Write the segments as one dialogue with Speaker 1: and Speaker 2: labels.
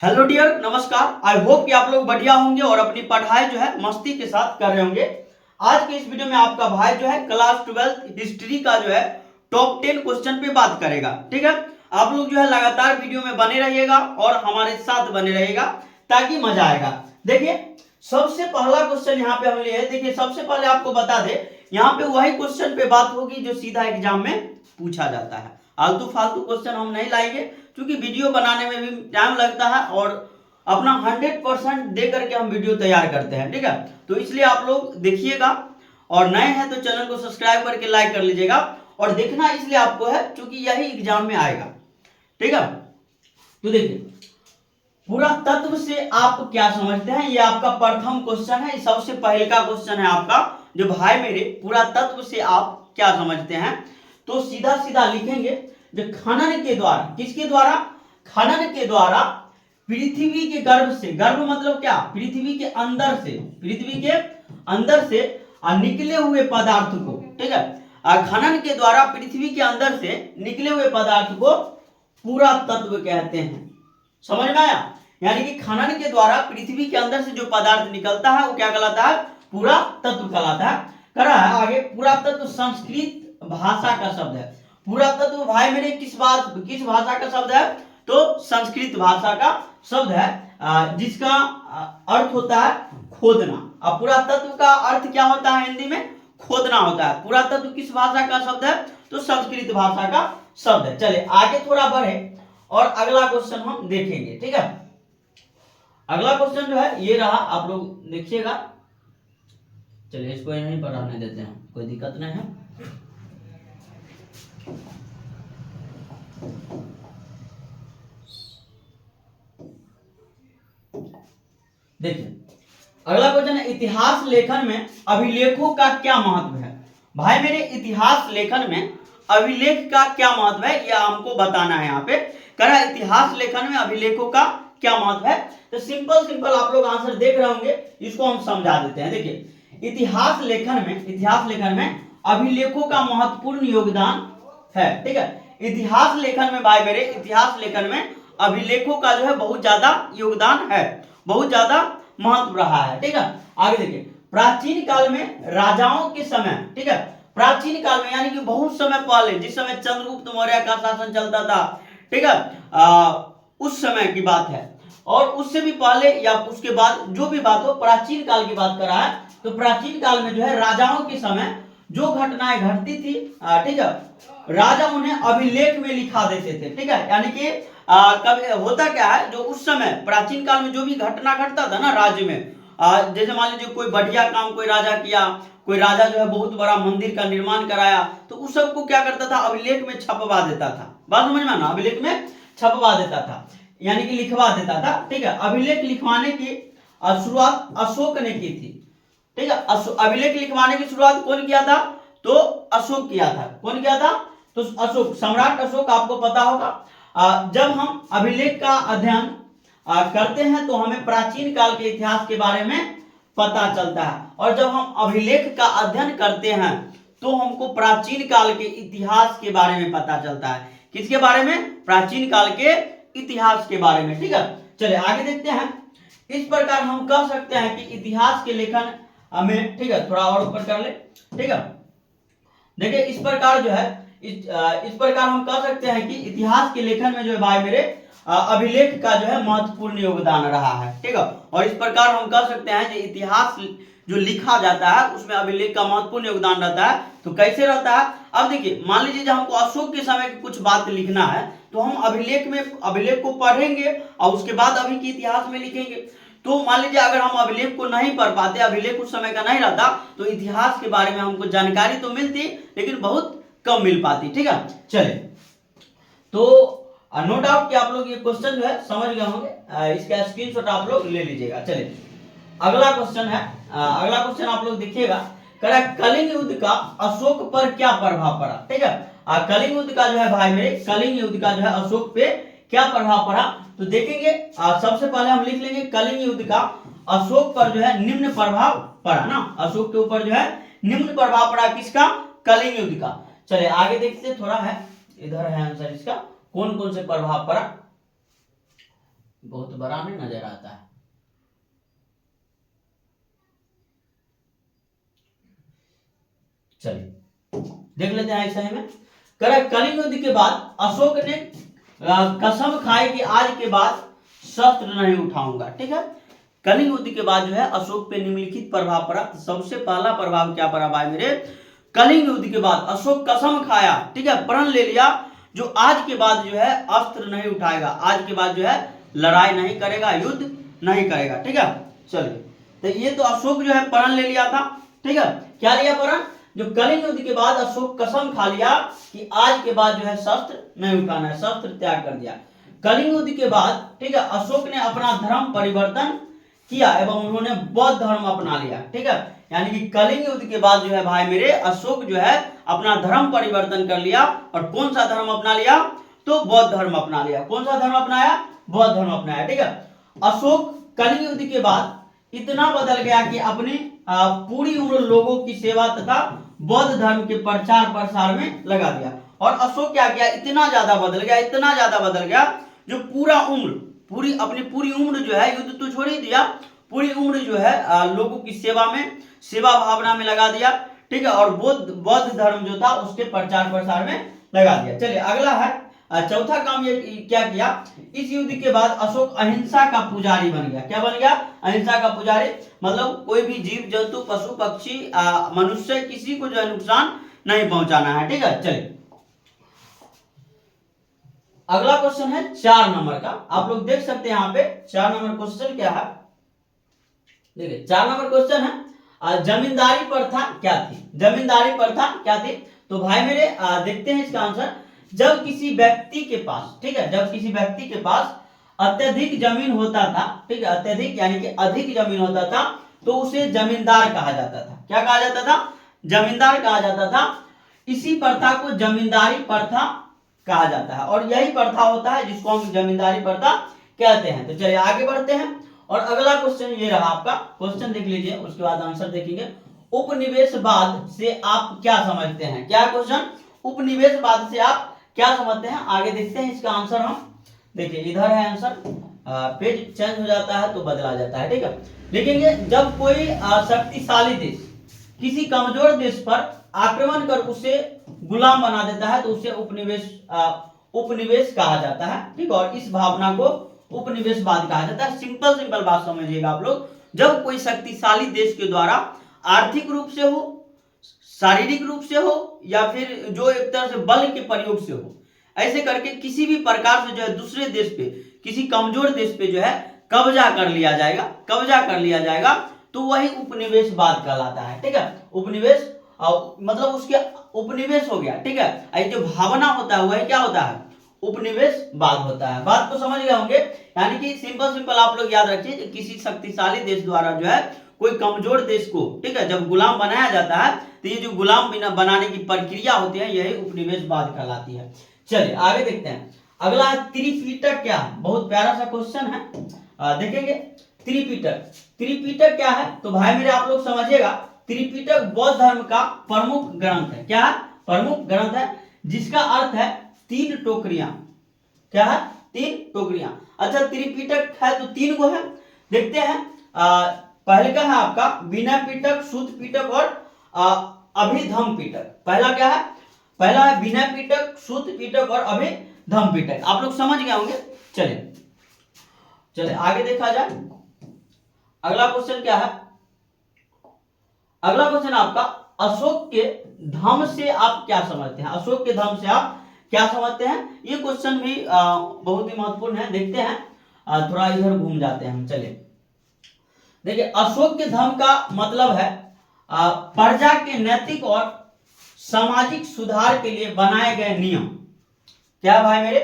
Speaker 1: Hello dear, नमस्कार। I hope कि आप लोग बढ़िया होंगे और अपनी पढ़ाई जो है मस्ती के साथ कर रहे होंगे। आज के इस वीडियो में आपका भाई जो है क्लास 12 हिस्ट्री का जो है टॉप 10 क्वेश्चन पे बात करेगा। ठीक है, आप लोग जो है लगातार वीडियो में बने रहिएगा और हमारे साथ बने रहिएगा ताकि मजा आएगा। देखिए, सबसे पहला क्वेश्चन यहाँ पे हम लिए। देखिए, सबसे पहले आपको बता दे, यहाँ पे वही क्वेश्चन पे बात होगी जो सीधा एग्जाम में पूछा जाता है। आलतू फालतू क्वेश्चन हम नहीं लाएंगे, क्योंकि वीडियो बनाने में भी टाइम लगता है और अपना 100% दे करके हम वीडियो तैयार करते हैं। ठीक है, तो इसलिए आप लोग देखिएगा और नए हैं तो चैनल को सब्सक्राइब करके लाइक कर लीजिएगा। और देखना इसलिए आपको है क्योंकि यही एग्जाम में आएगा। ठीक है, तो देखिए, पुरातत्व से आप क्या समझते हैं, ये आपका प्रथम क्वेश्चन है। सबसे पहले का क्वेश्चन है आपका, जो भाई मेरे, पुरातत्व से आप क्या समझते हैं। तो सीधा सीधा लिखेंगे, जो खनन के द्वारा, किसके द्वारा, खनन के द्वारा पृथ्वी के गर्भ से, गर्भ मतलब क्या, पृथ्वी के अंदर से, पृथ्वी के अंदर से निकले हुए पदार्थ को, ठीक है, खनन के द्वारा पृथ्वी के अंदर से निकले हुए पदार्थ को पुरातत्व कहते हैं। समझ में आया? यानी कि खनन के द्वारा पृथ्वी के अंदर से जो पदार्थ निकलता है वो क्या कहलाता है, पुरातत्व कहलाता है। कह रहा है आगे, पुरातत्व संस्कृत भाषा का शब्द है। पुरातत्व भाई मेरे किस भाषा का शब्द है, तो संस्कृत भाषा का शब्द है, जिसका अर्थ होता है खोदना। अब पुरातत्व का अर्थ क्या होता है हिंदी में, खोदना होता है। पुरातत्व किस भाषा का शब्द है, तो संस्कृत भाषा का शब्द है। चलिए आगे थोड़ा बढ़े और अगला क्वेश्चन हम देखेंगे। ठीक है, अगला क्वेश्चन जो है ये रहा, आप लोग देखिएगा। चलिए इसको यहीं पर रहने देते हैं, कोई दिक्कत नहीं है। देखिए, अगला क्वेश्चन है, इतिहास लेखन में अभिलेखों का क्या महत्व है। भाई मेरे, इतिहास लेखन में अभिलेख का क्या महत्व है, यह हमको बताना है। यहाँ पे कह रहा है इतिहास लेखन में अभिलेखों का क्या महत्व है। तो सिंपल आप लोग आंसर देख रहे होंगे, इसको हम समझा देते हैं। देखिए, इतिहास लेखन में अभिलेखों का महत्वपूर्ण योगदान है। ठीक है, इतिहास लेखन में भाई मेरे, इतिहास लेखन में अभिलेखों का जो है बहुत ज्यादा योगदान है, बहुत ज्यादा महत्व रहा है। ठीक है, आगे देखिए, प्राचीन काल में राजाओं के समय, ठीक है, प्राचीन काल में यानी कि बहुत समय पहले, जिस समय चंद्रगुप्त मौर्य का शासन चलता था, ठीक है, उस समय की बात है। और उससे भी पहले या उसके बाद जो भी बात हो, प्राचीन काल की बात कर रहा है। तो प्राचीन काल में जो है राजाओं के समय जो घटनाएं घटती थी, ठीक है, राजा उन्हें अभिलेख में लिखा देते थे। ठीक है, यानी कि कभी होता क्या है, जो उस समय प्राचीन काल में जो भी घटना घटता था ना राज्य में, जैसे मान लीजिए कोई बढ़िया काम कोई राजा किया, कोई राजा जो है बहुत बड़ा मंदिर का निर्माण कराया, तो उस सबको क्या करता था, अभिलेख में छपवा देता था। बात समझ में ना, अभिलेख में छपवा देता था, यानी कि लिखवा देता था। ठीक है, अभिलेख लिखवाने की शुरुआत अशोक ने की थी। ठीक है, अभिलेख लिखवाने की शुरुआत कौन किया था, तो अशोक किया था। कौन किया था, तो अशोक, सम्राट अशोक, आपको पता होगा। जब हम अभिलेख का अध्ययन करते हैं तो हमें प्राचीन काल के इतिहास के बारे में पता चलता है, और जब हम अभिलेख का अध्ययन करते हैं तो हमको प्राचीन काल के इतिहास के बारे में पता चलता है। किसके बारे में, प्राचीन काल के इतिहास के बारे में। ठीक है, चलिए आगे देखते हैं। इस प्रकार हम कह सकते हैं कि इतिहास के लेखन में, ठीक है, थोड़ा और ऊपर कर ले। ठीक है, देखिए, इस प्रकार जो है, इस प्रकार हम कह सकते हैं कि इतिहास के लेखन में जो है भाई मेरे, अभिलेख का जो है महत्वपूर्ण योगदान रहा है। ठीक है, और इस प्रकार हम कह सकते हैं कि इतिहास जो लिखा जाता है उसमें अभिलेख का महत्वपूर्ण योगदान रहता है। तो कैसे रहता है, अब देखिए, मान लीजिए जब हमको अशोक के समय की कुछ बात लिखना है तो हम अभिलेख को पढ़ेंगे और उसके बाद अभी के इतिहास में लिखेंगे। तो मान लीजिए अगर हम अभिलेख को नहीं पढ़ पाते, अभिलेख उस समय का नहीं रहता, तो इतिहास के बारे में हमको जानकारी तो मिलती लेकिन बहुत कम मिल पाती। ठीक है, चलिए, तो नो डाउट कि आप लोग ये क्वेश्चन जो है समझ गए होंगे, इसका स्क्रीनशॉट आप लोग ले लीजिएगा। चलिए अगला क्वेश्चन है, अगला क्वेश्चन आप लोग देखिएगा। कलिंग युद्ध का अशोक पर क्या प्रभाव पड़ा। ठीक है, कलिंग युद्ध का जो है भाई मेरे, कलिंग युद्ध का जो है अशोक पे क्या प्रभाव पड़ा, तो देखेंगे। सबसे पहले हम लिख लेंगे कलिंग युद्ध का अशोक पर जो है निम्न प्रभाव पड़ा ना, अशोक के ऊपर जो है निम्न प्रभाव पड़ा, किसका, कलिंग युद्ध का। चलिए आगे देखते, थोड़ा है, इधर है आंसर इसका, कौन कौन से प्रभाव पड़ा। बहुत बड़ा नहीं नजर आता है। चलिए देख लेते हैं ऐसा ही में। कलिंग युद्ध के बाद अशोक ने कसम खाई कि आज के बाद शस्त्र नहीं उठाऊंगा। ठीक है, कलिंग युद्ध के बाद जो है अशोक पे निम्नलिखित प्रभाव पड़ा। तो सबसे पहला प्रभाव क्या पड़ा भाई मेरे, कलिंग युद्ध के बाद अशोक कसम खाया, ठीक है, प्रण ले लिया, जो आज के बाद जो है अस्त्र नहीं उठाएगा, आज के बाद जो है लड़ाई नहीं करेगा, युद्ध नहीं करेगा। ठीक है, चलिए तो ये तो अशोक जो है प्रण ले लिया था। ठीक है, क्या लिया प्रण, जो कलिंग युद्ध के बाद अशोक कसम खा लिया कि आज के बाद जो है शस्त्र नहीं उठाना है, शस्त्र त्याग कर दिया। कलिंग युद्ध के बाद, ठीक है, अशोक ने अपना धर्म परिवर्तन किया एवं उन्होंने बौद्ध धर्म अपना लिया। ठीक है, यानी कि कलिंग युद्ध के बाद जो है भाई मेरे अशोक जो है अपना धर्म परिवर्तन कर लिया, और कौन सा धर्म अपना लिया, तो बौद्ध धर्म अपना लिया। कौन सा धर्म अपनाया, बौद्ध धर्म अपनाया। ठीक है, अशोक कलिंग युद्ध के बाद इतना बदल गया कि अपनी पूरी उम्र लोगों की सेवा तथा बौद्ध धर्म के प्रचार प्रसार में लगा दिया। और अशोक क्या किया, इतना ज्यादा बदल गया, इतना ज्यादा बदल गया, जो पूरा उम्र, अपनी पूरी उम्र जो है, युद्ध तो छोड़ ही दिया, पूरी उम्र जो है लोगों की सेवा में, सेवा भावना में लगा दिया। ठीक है, और बौद्ध धर्म जो था उसके प्रचार प्रसार में लगा दिया। चलिए अगला है चौथा काम ये क्या किया, इस युद्ध के बाद अशोक अहिंसा का पुजारी बन गया। क्या बन गया, अहिंसा का पुजारी, मतलब कोई भी जीव जंतु पशु पक्षी मनुष्य किसी को जो है नुकसान नहीं पहुंचाना है। ठीक है, चलिए अगला क्वेश्चन है 4 नंबर का, आप लोग देख सकते हैं यहाँ पे 4 नंबर क्वेश्चन क्या है। देखिए 4 नंबर क्वेश्चन है जमींदारी प्रथा क्या थी, जमींदारी प्रथा क्या थी। तो भाई मेरे देखते हैं इसका आंसर। जब किसी व्यक्ति के पास, ठीक है, जब किसी व्यक्ति के पास अत्यधिक जमीन होता था, ठीक है, अत्यधिक यानी कि अधिक जमीन होता था, तो उसे जमींदार कहा जाता था। क्या कहा जाता था, जमींदार कहा जाता था। इसी प्रथा को जमींदारी प्रथा कहा जाता है, और यही प्रथा होता है जिसको हम जमींदारी प्रथा कहते हैं। तो चलिए आगे बढ़ते हैं, और अगला क्वेश्चन ये रहा आपका, क्वेश्चन देख लीजिए, उसके बाद आंसर देखेंगे। उपनिवेशवाद से आप क्या समझते हैं, क्या क्वेश्चन, उपनिवेशवाद से आप क्या समझते हैं, आगे देखते हैं इसका आंसर हम। देखिए इधर है आंसर, पेज चेंज हो जाता है तो बदला जाता है। ठीक है, देखेंगे जब कोई शक्तिशाली देश किसी कमजोर देश पर आक्रमण कर उसे गुलाम बना देता है, तो उसे उपनिवेश कहा जाता है। ठीक, और इस भावना को उपनिवेशवाद कहा जाता है। सिंपल बात समझिएगा आप लोग, जब कोई शक्तिशाली देश के द्वारा आर्थिक रूप से हो, शारीरिक रूप से हो, या फिर जो एक तरह से बल के प्रयोग से हो, ऐसे करके किसी भी प्रकार से जो है दूसरे देश पे, किसी कमजोर देश पे जो है कब्जा कर लिया जाएगा, कब्जा कर लिया जाएगा, तो वही उपनिवेशवाद कहलाता है। ठीक है, उपनिवेश मतलब उसके उपनिवेश हो गया। ठीक है, जो भावना होता है वही क्या होता है, उपनिवेशवाद होता है। बात को समझ गए होंगे, यानी कि सिंपल आप लोग याद रखिए, किसी शक्तिशाली देश द्वारा जो है कोई कमजोर देश को, ठीक है, जब गुलाम बनाया जाता है, तो ये जो गुलाम बनाने की प्रक्रिया होती है यही उपनिवेशवाद कहलाती है। चलिए आगे देखते हैं, अगला है त्रिपिटक क्या है, बहुत प्यारा सा क्वेश्चन है, देखेंगे त्रिपिटक। त्रिपिटक क्या है, तो भाई मेरे आप लोग समझिएगा, त्रिपिटक बौद्ध धर्म का प्रमुख ग्रंथ है। क्या है, प्रमुख ग्रंथ है, जिसका अर्थ है 3 टोकरियां। क्या है, 3 टोकरियां। अच्छा त्रिपिटक है तो 3 गो है, देखते हैं। पहले का है आपका विनय पिटक, सूत पिटक और अभिधम पिटक। पहला क्या है, पहला है विनय पिटक, सूत पिटक और अभिधम पिटक। आप लोग समझ गए होंगे। चलिए आगे देखा जाए, अगला क्वेश्चन क्या है, अगला क्वेश्चन आपका अशोक के धम से आप क्या समझते हैं, अशोक के धम से आप क्या समझते हैं। ये क्वेश्चन भी बहुत ही महत्वपूर्ण है, देखते हैं, थोड़ा इधर घूम जाते हैं हम। चलिए देखिए, अशोक के धर्म का मतलब है प्रजा के नैतिक और सामाजिक सुधार के लिए बनाए गए नियम। क्या भाई मेरे,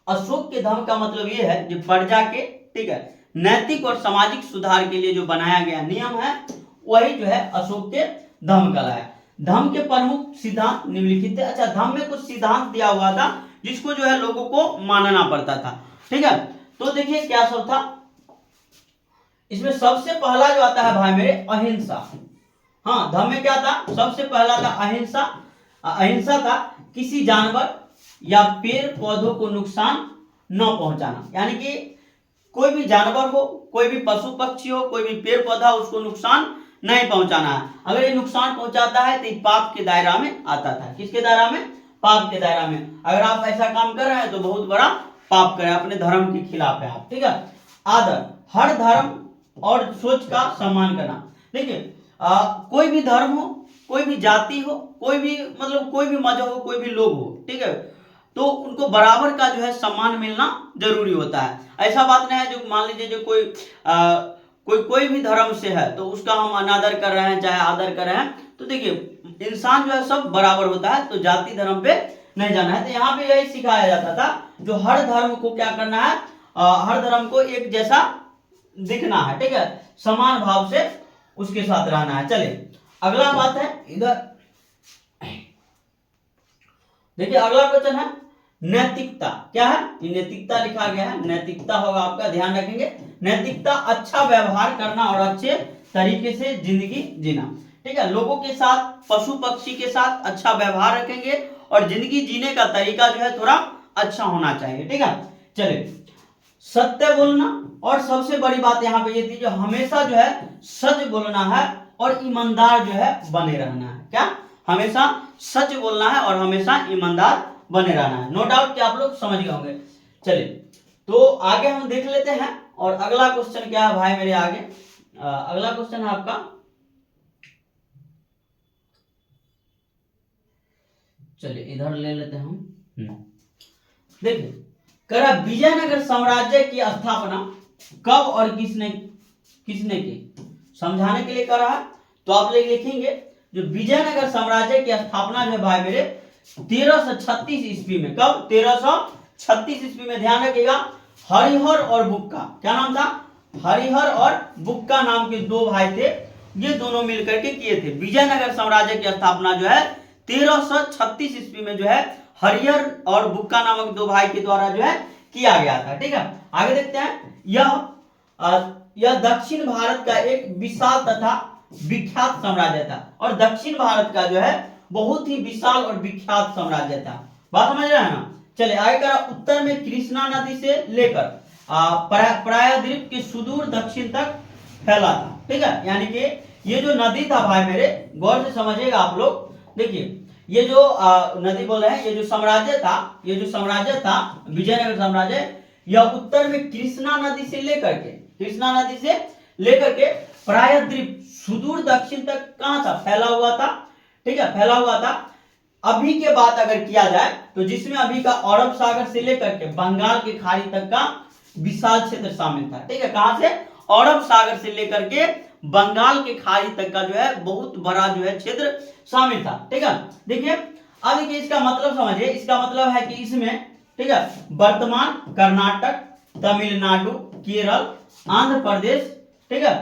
Speaker 1: अशोक के धर्म का मतलब ये है जो प्रजा के, ठीक है, नैतिक और सामाजिक सुधार के लिए जो बनाया गया नियम है, वही जो है अशोक के धर्म कहलाया। धर्म के प्रमुख सिद्धांत निम्नलिखित है। अच्छा, धर्म में कुछ सिद्धांत दिया हुआ था जिसको जो है लोगों को मानना पड़ता था। ठीक है, तो देखिए क्या सब था इसमें। सबसे पहला जो आता है भाई मेरे अहिंसा। हाँ, धर्म में क्या था, सबसे पहला था अहिंसा। अहिंसा था किसी जानवर या पेड़ पौधों को नुकसान न पहुंचाना, यानी कि कोई भी जानवर हो, कोई भी पशु पक्षी हो, कोई भी पेड़ पौधा, उसको नुकसान नहीं पहुंचाना है। अगर ये नुकसान पहुंचाता है तो ये पाप के दायरा में आता था। किसके दायरा में? पाप के दायरा में। अगर आप ऐसा काम कर रहे हैं तो बहुत बड़ा पाप कर रहे हैं, अपने धर्म के खिलाफ है आप। ठीक है। आदर, हर धर्म और सोच का सम्मान करना। देखिए कोई भी धर्म हो, कोई भी जाति हो, कोई भी मतलब कोई भी मजहब हो, कोई भी लोग हो, ठीक है, तो उनको बराबर का जो है सम्मान मिलना जरूरी होता है। ऐसा बात नहीं है जो मान लीजिए जो कोई भी धर्म से है तो उसका हम अनादर कर रहे हैं चाहे आदर कर रहे हैं। तो देखिए इंसान जो है सब बराबर होता है, तो जाति धर्म पे नहीं जाना है। तो यहाँ पे यही सिखाया जाता था, जो हर धर्म को क्या करना है, हर धर्म को एक जैसा दिखना है। ठीक है, समान भाव से उसके साथ रहना है। चलिए अगला बात है इधर देखिए, अगला क्वेश्चन है नैतिकता। क्या है? ये नैतिकता लिखा गया है, नैतिकता होगा आपका, ध्यान रखेंगे। नैतिकता अच्छा व्यवहार करना और अच्छे तरीके से जिंदगी जीना। ठीक है, लोगों के साथ, पशु पक्षी के साथ अच्छा व्यवहार रखेंगे और जिंदगी जीने का तरीका जो है थोड़ा अच्छा होना चाहिए। ठीक है, चलिए सत्य बोलना, और सबसे बड़ी बात यहाँ पे ये थी जो हमेशा जो है सच बोलना है और ईमानदार जो है बने रहना है। क्या? हमेशा सच बोलना है और हमेशा ईमानदार बने रहना है। नो डाउट कि आप लोग समझ गए होंगे। चलिए तो आगे हम देख लेते हैं। और अगला क्वेश्चन क्या है भाई मेरे आगे, अगला क्वेश्चन है आपका, चलिए इधर ले लेते हैं हम। देखिए करा विजयनगर साम्राज्य की स्थापना कब और किसने की? समझाने के लिए कर रहा है। तो आप लोग लिखेंगे जो विजयनगर साम्राज्य की स्थापना जो है भाई मेरे 1336 ईस्वी में। कब? 1336 ईस्वी में। ध्यान रखिएगा, हरिहर और बुक्का, क्या नाम था? हरिहर और बुक्का नाम के दो भाई थे, ये दोनों मिलकर के किए थे। विजयनगर साम्राज्य की स्थापना जो है 1336 ईस्वी में जो है हरिहर और बुक्का नामक दो भाई के द्वारा जो है किया गया था। ठीक है, आगे देखते हैं। यह दक्षिण भारत का एक विशाल तथा विख्यात साम्राज्य था, और दक्षिण भारत का जो है बहुत ही विशाल और विख्यात साम्राज्य था। बात समझ रहे हैं ना? चले आगे करा, उत्तर में कृष्णा नदी से लेकर प्रायद्वीप के सुदूर दक्षिण तक फैला था। ठीक है, यानी कि ये जो नदी था भाई मेरे, गौर से समझिएगा आप लोग। देखिए ये जो नदी बोल रहे हैं, ये जो साम्राज्य था विजयनगर साम्राज्य, यह उत्तर में कृष्णा नदी से लेकर के प्रायद्वीप सुदूर दक्षिण तक कहां था? फैला हुआ था। ठीक है, फैला हुआ था। अभी के बात अगर किया जाए तो जिसमें अभी का अरब सागर से लेकर के बंगाल की खाड़ी तक का विशाल क्षेत्र शामिल था। ठीक है, कहां से? अरब सागर से लेकर के बंगाल की खाड़ी तक का जो है बहुत बड़ा जो है क्षेत्र शामिल था। ठीक है, देखिए अब देखिए इसका मतलब समझिए। इसका मतलब है कि इसमें, ठीक है, वर्तमान कर्नाटक, तमिलनाडु, केरल, आंध्र प्रदेश, ठीक है,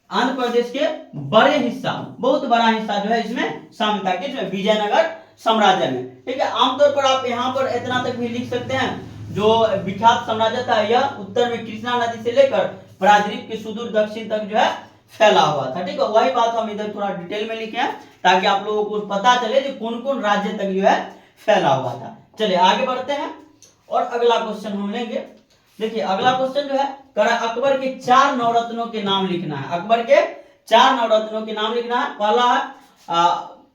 Speaker 1: आंध्र प्रदेश के बड़े हिस्सा, बहुत बड़ा हिस्सा जो है इसमें शामिल था। किसमें? विजयनगर साम्राज्य में। ठीक है, आमतौर पर आप यहाँ पर इतना तक भी लिख सकते हैं, जो विख्यात साम्राज्य था यह उत्तर में कृष्णा नदी से लेकर प्रायद्वीप के सुदूर दक्षिण तक जो है फैला हुआ था। ठीक है, वही बात हम इधर थोड़ा डिटेल में लिखे हैं ताकि आप लोगों को पता चले कि कौन कौन राज्य तक जो है फैला हुआ था। चलिए आगे बढ़ते हैं और अगला क्वेश्चन हम लेंगे। देखिए अगला क्वेश्चन जो है करा, अकबर के 4 नवरत्नों के नाम लिखना है। अकबर के 4 नवरत्नों के नाम लिखना है। पहला है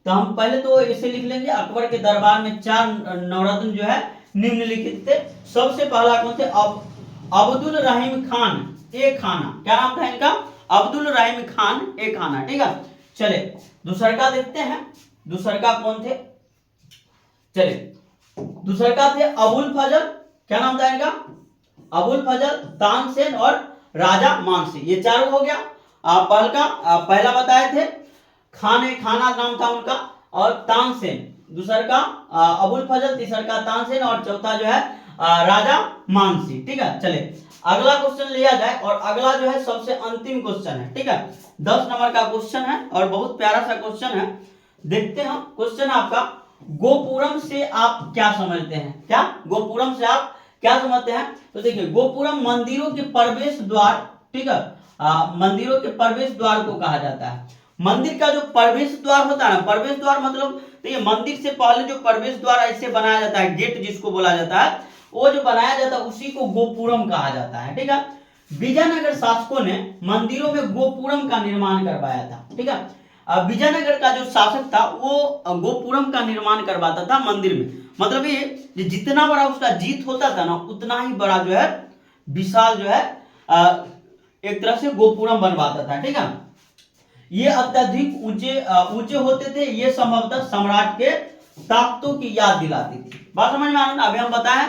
Speaker 1: तो हम पहले तो इसे लिख लेंगे, अकबर के दरबार में 4 नवरत्न जो है निम्नलिखित थे। सबसे पहला कौन थे? अब्दुल रहीम खान ए खाना। क्या नाम था इनका? अब्दुल रहीम खान ए खाना। ठीक है, चले दूसर का देखते हैं। दूसर का कौन थे? चले दूसर का थे अबुल फजल। क्या नाम था इनका? अबुल फजल, तानसेन और राजा मानसिंह। ये चारों हो गया। पहला बताए थे खाना नाम था उनका, और तानसेन। दूसर का अबुल फजल, तीसर का तानसेन और चौथा जो है राजा मानसिंह। ठीक है, चले अगला क्वेश्चन लिया जाए, और अगला जो है सबसे अंतिम क्वेश्चन है। ठीक है, 10 नंबर का क्वेश्चन है और बहुत प्यारा सा क्वेश्चन है। देखते हैं क्वेश्चन आपका, गोपुरम से आप क्या समझते हैं? क्या गोपुरम से आप क्या समझते हैं? तो देखिए गोपुरम मंदिरों के प्रवेश द्वार, ठीक है, मंदिरों के प्रवेश द्वार को कहा जाता है। मंदिर का जो प्रवेश द्वार होता है ना, प्रवेश द्वार मतलब देखिए मंदिर से पहले जो प्रवेश द्वार ऐसे बनाया जाता है, गेट जिसको बोला जाता है, वो जो बनाया जाता है उसी को गोपुरम कहा जाता है। ठीक है, विजयनगर शासकों ने मंदिरों में गोपुरम का निर्माण करवाया था। ठीक है, विजयनगर का जो शासक था वो गोपुरम का निर्माण करवाता था मंदिर में। मतलब ये जितना बड़ा उसका जीत होता था ना उतना ही बड़ा जो है विशाल जो है एक तरह से गोपुरम बनवाता था। ठीक है, ये अत्यधिक ऊंचे ऊंचे होते थे। ये संभवतः सम्राट के ताकतों की याद दिलाती थी। बात समझ में आ रहा है? अभी हम बताएं